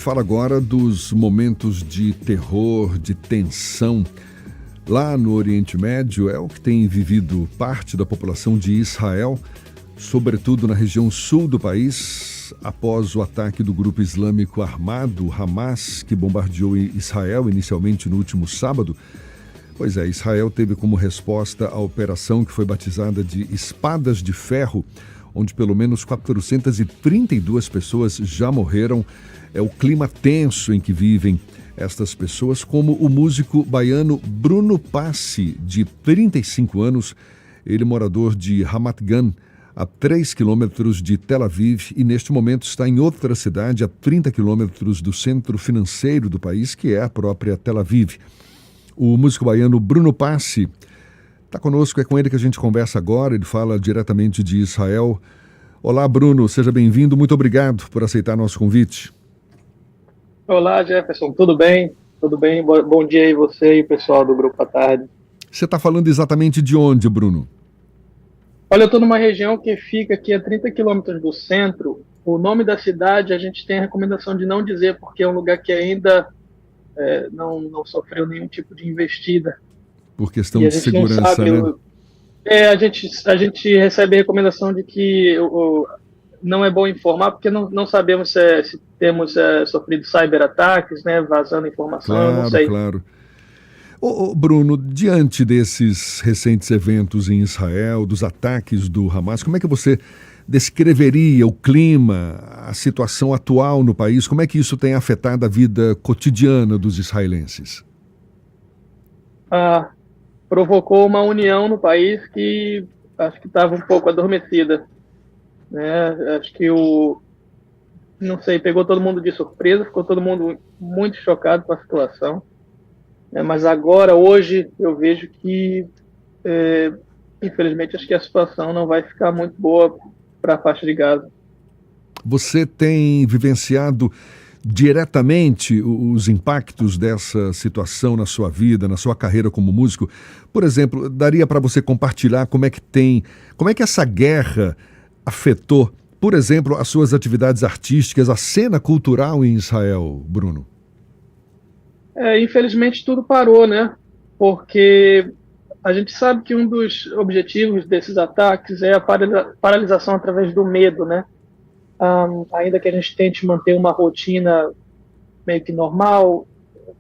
Fala agora dos momentos de terror, de tensão. Lá no Oriente Médio é o que tem vivido parte da população de Israel, sobretudo na região sul do país, após o ataque do grupo islâmico armado Hamas, que bombardeou Israel inicialmente no último sábado. Pois é, Israel teve como resposta a operação que foi batizada de Espadas de Ferro, onde pelo menos 432 pessoas já morreram. É o clima tenso em que vivem estas pessoas, como o músico baiano Bruno Passi, de 35 anos, ele morador de Ramat Gan, a 3 quilômetros de Tel Aviv, e neste momento está em outra cidade, a 30 quilômetros do centro financeiro do país, que é a própria Tel Aviv. O músico baiano Bruno Passi está conosco, é com ele que a gente conversa agora, ele fala diretamente de Israel. Olá, Bruno, seja bem-vindo, muito obrigado por aceitar nosso convite. Olá, Jefferson, tudo bem? Tudo bem? Bom dia aí você e o pessoal do Grupo à Tarde. Você está falando exatamente de onde, Bruno? Olha, eu estou numa região que fica aqui a 30 quilômetros do centro. O nome da cidade a gente tem a recomendação de não dizer, porque é um lugar que ainda não sofreu nenhum tipo de investida. Por questão de segurança, não sabe, né? A gente recebe a recomendação de que não é bom informar, porque não sabemos se temos sofrido cyberataques, né, vazando informação, Claro, eu não sei. Claro. Bruno, diante desses recentes eventos em Israel, dos ataques do Hamas, como é que você descreveria o clima, a situação atual no país? Como é que isso tem afetado a vida cotidiana dos israelenses? Provocou uma união no país que acho que estava um pouco adormecida, né? Acho que não sei, pegou todo mundo de surpresa, ficou todo mundo muito chocado com a situação, né? Mas agora, hoje, eu vejo que, infelizmente, acho que a situação não vai ficar muito boa para a faixa de Gaza. Você tem vivenciado diretamente os impactos dessa situação na sua vida, na sua carreira como músico? Por exemplo, daria para você compartilhar como é que essa guerra afetou, por exemplo, as suas atividades artísticas, a cena cultural em Israel, Bruno? Infelizmente tudo parou, né? Porque a gente sabe que um dos objetivos desses ataques é a paralisação através do medo, né? Ainda que a gente tente manter uma rotina meio que normal,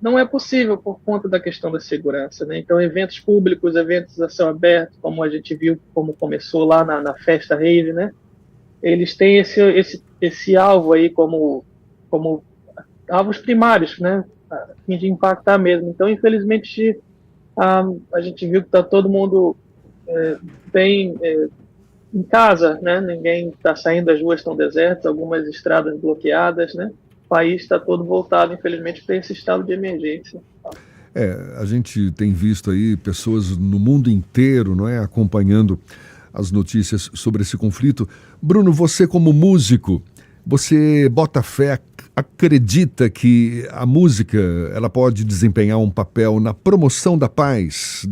não é possível por conta da questão da segurança, né? Então, eventos públicos, eventos a céu aberto, como a gente viu, como começou lá na festa rave, né? Eles têm esse alvo aí como alvos primários, né? A fim de impactar mesmo. Então, infelizmente, a gente viu que está todo mundo bem em casa, né? Ninguém está saindo, as ruas estão desertas, algumas estradas bloqueadas, né? O país está todo voltado, infelizmente, para esse estado de emergência. A gente tem visto aí pessoas no mundo inteiro, não é, acompanhando as notícias sobre esse conflito. Bruno, você como músico, você bota fé, acredita que a música ela pode desempenhar um papel na promoção da paz,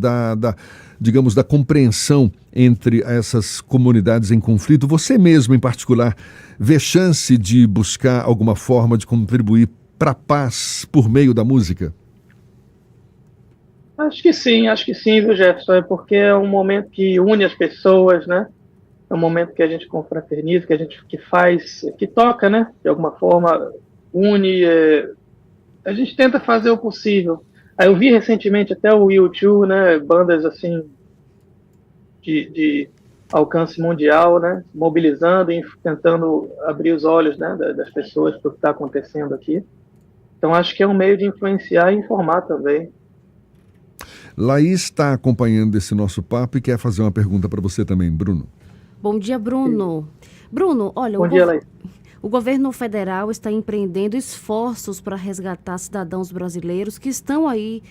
digamos, da compreensão entre essas comunidades em conflito? Você mesmo, em particular, vê chance de buscar alguma forma de contribuir para a paz por meio da música? Acho que sim, viu, Jefferson? É porque é um momento que une as pessoas, né? É um momento que a gente confraterniza, que toca, né? De alguma forma, une. A gente tenta fazer o possível. Aí eu vi recentemente até o U2, né? Bandas assim de alcance mundial, né? Mobilizando e tentando abrir os olhos, né? Das pessoas para o que está acontecendo aqui. Então acho que é um meio de influenciar e informar também. Laís está acompanhando esse nosso papo e quer fazer uma pergunta para você também, Bruno. Bom dia, Bruno. Bruno, olha, Bom dia, Laís. O governo federal está empreendendo esforços para resgatar cidadãos brasileiros que estão aí,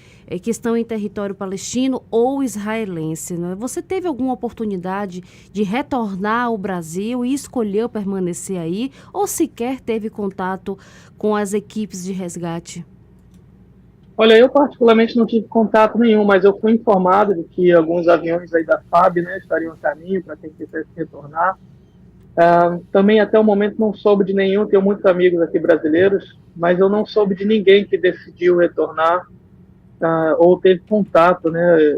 que estão em território palestino ou israelense, né? Você teve alguma oportunidade de retornar ao Brasil e escolheu permanecer aí, ou sequer teve contato com as equipes de resgate? Olha, eu particularmente não tive contato nenhum, mas eu fui informado de que alguns aviões aí da FAB, né, estariam a caminho para quem quisesse retornar. Também até o momento não soube de nenhum, tenho muitos amigos aqui brasileiros, mas eu não soube de ninguém que decidiu retornar ou teve contato, né,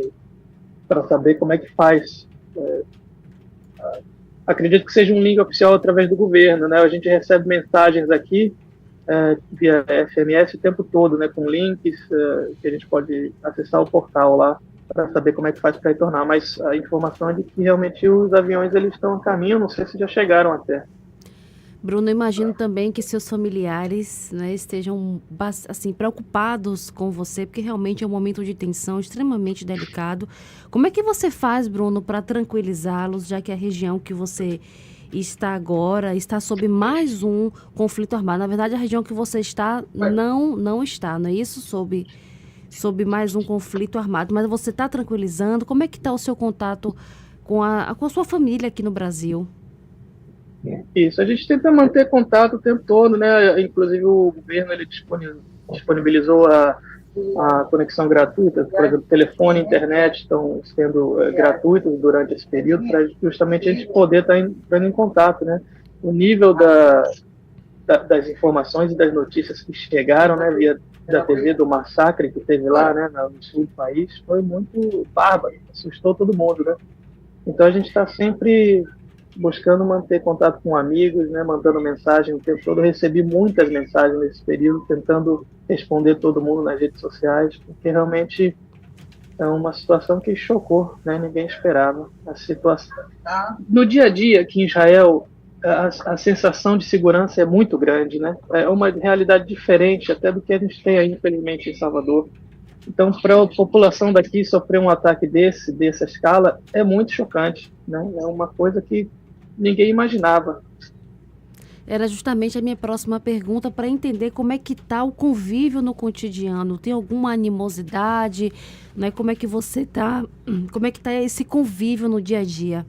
para saber como é que faz. Acredito que seja um link oficial através do governo, né? A gente recebe mensagens aqui via SMS o tempo todo, né, com links que a gente pode acessar o portal lá para saber como é que faz para retornar, mas a informação é de que realmente os aviões eles estão a caminho, não sei se já chegaram até. Bruno, eu imagino também que seus familiares, né, estejam assim, preocupados com você, porque realmente é um momento de tensão extremamente delicado. Como é que você faz, Bruno, para tranquilizá-los, já que a região que você está agora está sob mais um conflito armado? Na verdade, a região que você está não está, não é isso? Sob mais um conflito armado. Mas você está tranquilizando? Como é que está o seu contato com a sua família aqui no Brasil? Isso, a gente tenta manter contato o tempo todo, né? Inclusive o governo ele disponibilizou a conexão gratuita, por exemplo, telefone e internet estão sendo gratuitos durante esse período para justamente a gente poder estar entrando em contato, né? O nível das informações e das notícias que chegaram, né, via da TV do massacre que teve lá, né, no sul do país, foi muito bárbaro, assustou todo mundo, né? Então a gente está sempre buscando manter contato com amigos, né, mandando mensagem o tempo todo. Eu recebi muitas mensagens nesse período, tentando responder todo mundo nas redes sociais, porque realmente é uma situação que chocou, né, ninguém esperava a situação. No dia a dia aqui em Israel, a sensação de segurança é muito grande, né? É uma realidade diferente até do que a gente tem aí, infelizmente, em Salvador. Então, para a população daqui sofrer um ataque dessa escala, é muito chocante, né? É uma coisa que ninguém imaginava. Era justamente a minha próxima pergunta para entender como é que está o convívio no cotidiano. Tem alguma animosidade, né? Como é que você está? Como é que está esse convívio no dia a dia?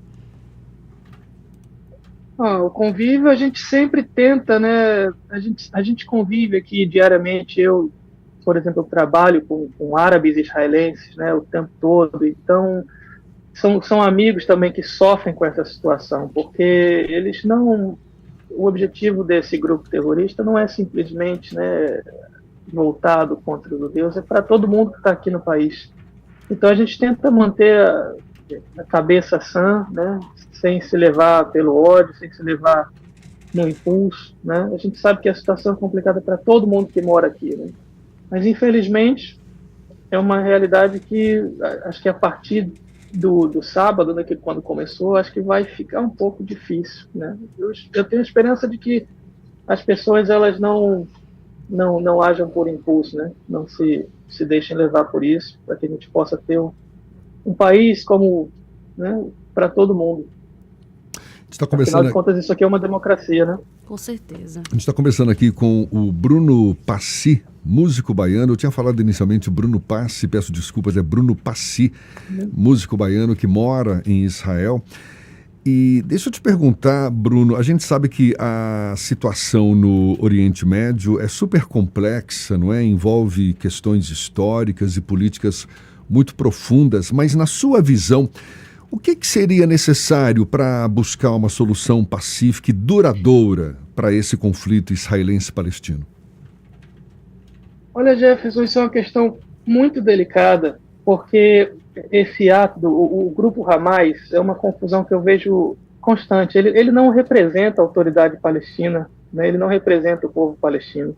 O convívio a gente sempre tenta, né? A gente convive aqui diariamente. Eu, por exemplo, eu trabalho com árabes israelenses, né, o tempo todo. Então, são amigos também que sofrem com essa situação, porque eles não... O objetivo desse grupo terrorista não é simplesmente, né, voltado contra os judeus, é para todo mundo que está aqui no país. Então, a gente tenta manter a cabeça sã, né, sem se levar pelo ódio, sem se levar no impulso, né? A gente sabe que a situação é complicada para todo mundo que mora aqui, né? Mas, infelizmente, é uma realidade que acho que a partir do sábado, né, que quando começou, acho que vai ficar um pouco difícil, né? Eu tenho esperança de que as pessoas elas não ajam por impulso, né? Não se deixem levar por isso, para que a gente possa ter um país como, né, para todo mundo. Afinal de contas, isso aqui é uma democracia, né? Com certeza. A gente está conversando aqui com o Bruno Passi, músico baiano. Eu tinha falado inicialmente Bruno Passi, peço desculpas, é Bruno Passi, músico baiano que mora em Israel. E deixa eu te perguntar, Bruno, a gente sabe que a situação no Oriente Médio é super complexa, não é? Envolve questões históricas e políticas muito profundas, mas na sua visão, o que seria necessário para buscar uma solução pacífica e duradoura para esse conflito israelense-palestino? Olha, Jefferson, isso é uma questão muito delicada, porque esse ato, o grupo Hamas, é uma confusão que eu vejo constante. Ele não representa a autoridade palestina, né? Ele não representa o povo palestino.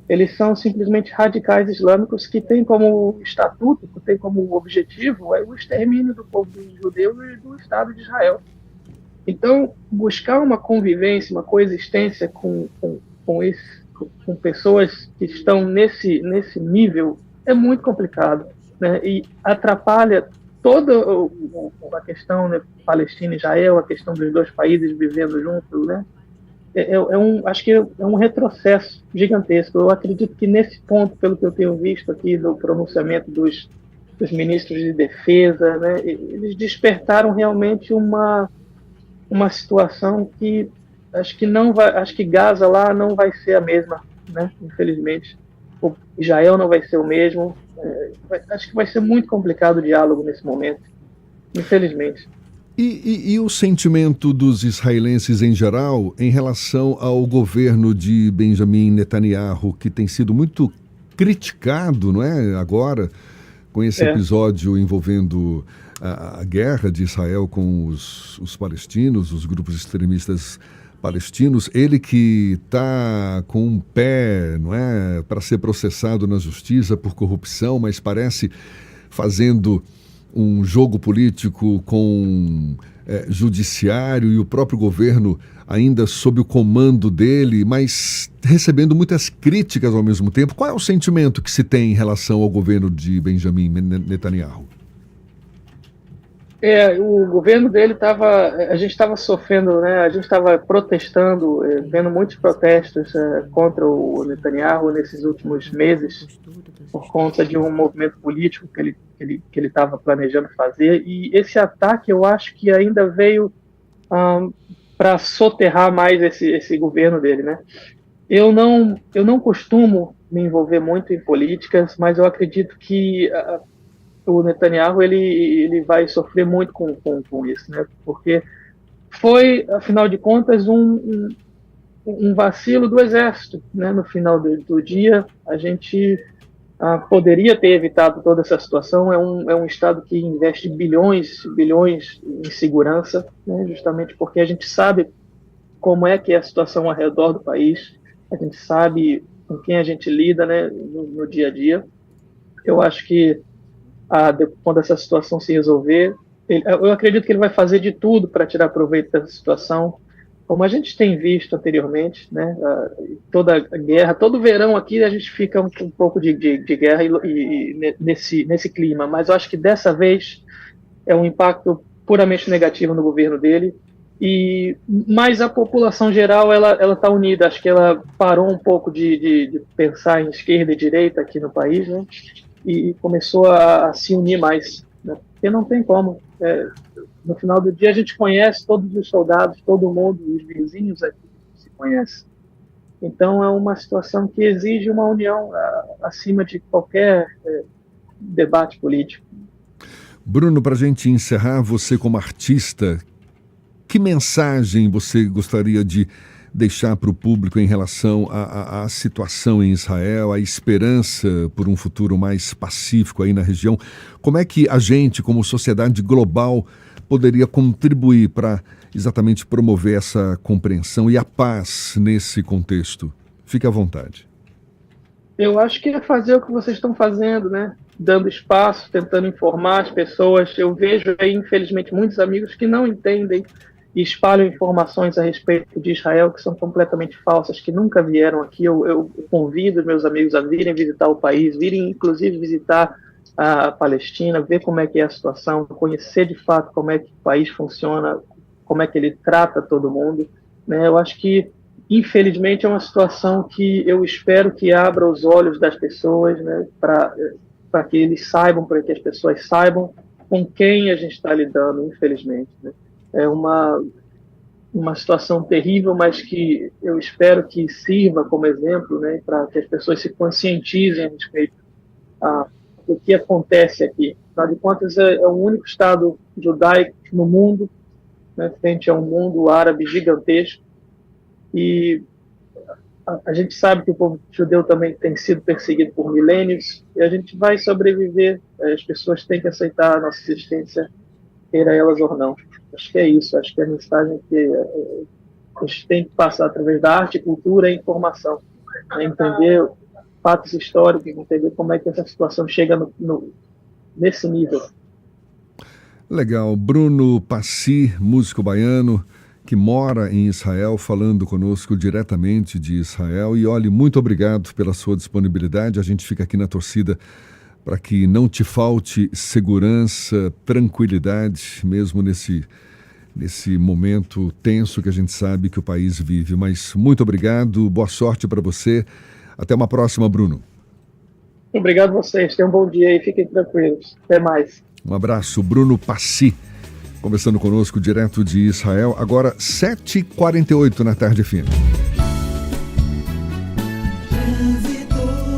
Eles são simplesmente radicais islâmicos que têm como estatuto, que têm como objetivo o extermínio do povo judeu e do Estado de Israel. Então, buscar uma convivência, uma coexistência com pessoas que estão nesse nível é muito complicado, né? E atrapalha toda a questão, né, Palestina e Israel, a questão dos dois países vivendo juntos, né? Acho que é um retrocesso gigantesco. Eu acredito que nesse ponto, pelo que eu tenho visto aqui do pronunciamento dos ministros de defesa, né, eles despertaram realmente uma situação que acho que Gaza lá não vai ser a mesma, né, infelizmente. O Israel não vai ser o mesmo. Acho que vai ser muito complicado o diálogo nesse momento, infelizmente. E o sentimento dos israelenses em geral em relação ao governo de Benjamin Netanyahu, que tem sido muito criticado, não é? Agora, com esse episódio envolvendo a guerra de Israel com os palestinos, os grupos extremistas palestinos, ele que está com um pé, não é, para ser processado na justiça por corrupção, mas parece fazendo um jogo político com judiciário e o próprio governo ainda sob o comando dele, mas recebendo muitas críticas ao mesmo tempo. Qual é o sentimento que se tem em relação ao governo de Benjamin Netanyahu? O governo dele a gente estava sofrendo, né? A gente estava protestando, vendo muitos protestos contra o Netanyahu nesses últimos meses, por conta de um movimento político que ele estava planejando fazer. E esse ataque, eu acho que ainda veio para soterrar mais esse governo dele, né? Eu não costumo me envolver muito em políticas, mas eu acredito que o Netanyahu ele vai sofrer muito com isso, né? Porque foi, afinal de contas, um vacilo do exército, né? No final do dia, a gente poderia ter evitado toda essa situação. É um Estado que investe bilhões em segurança, né? Justamente porque a gente sabe como é que é a situação ao redor do país, a gente sabe com quem a gente lida, né? No dia a dia. Eu acho que quando essa situação se resolver, eu acredito que ele vai fazer de tudo para tirar proveito dessa situação, como a gente tem visto anteriormente, né? Toda a guerra, todo verão aqui a gente fica um pouco de guerra e nesse clima, mas eu acho que dessa vez é um impacto puramente negativo no governo dele, mas a população geral ela está unida. Acho que ela parou um pouco de pensar em esquerda e direita aqui no país, né? E começou a se unir mais, né? Porque não tem como. No final do dia a gente conhece todos os soldados, todo mundo, os vizinhos aqui se conhecem. Então é uma situação que exige uma união acima de qualquer debate político. Bruno, para a gente encerrar, você como artista, que mensagem você gostaria de deixar para o público em relação à situação em Israel, a esperança por um futuro mais pacífico aí na região? Como é que a gente, como sociedade global, poderia contribuir para exatamente promover essa compreensão e a paz nesse contexto? Fique à vontade. Eu acho que é fazer o que vocês estão fazendo, né? Dando espaço, tentando informar as pessoas. Eu vejo aí, infelizmente, muitos amigos que não entendem e espalham informações a respeito de Israel que são completamente falsas, que nunca vieram aqui. Eu convido meus amigos a virem visitar o país, virem inclusive visitar a Palestina, ver como é que é a situação, conhecer de fato como é que o país funciona, como é que ele trata todo mundo, né? Eu acho que, infelizmente, é uma situação que eu espero que abra os olhos das pessoas, né? Para que eles saibam, para que as pessoas saibam com quem a gente está lidando, infelizmente, né? É uma situação terrível, mas que eu espero que sirva como exemplo, né, para que as pessoas se conscientizem a respeito do que acontece aqui. Afinal de contas, é o único Estado judaico no mundo, né, frente a um mundo árabe gigantesco, e a gente sabe que o povo judeu também tem sido perseguido por milênios, e a gente vai sobreviver. As pessoas têm que aceitar a nossa existência, queira elas ou não. Acho que é isso. Acho que a mensagem que a gente tem que passar através da arte, cultura e informação, né? Entender fatos históricos, entender como é que essa situação chega nesse nível. Legal. Bruno Passy, músico baiano, que mora em Israel, falando conosco diretamente de Israel. E olhe, muito obrigado pela sua disponibilidade. A gente fica aqui na torcida para que não te falte segurança, tranquilidade, mesmo nesse momento tenso que a gente sabe que o país vive. Mas muito obrigado, boa sorte para você. Até uma próxima, Bruno. Obrigado a vocês, tenham um bom dia e fiquem tranquilos. Até mais. Um abraço, Bruno Passy, conversando conosco direto de Israel. Agora 7h48 na tarde fina.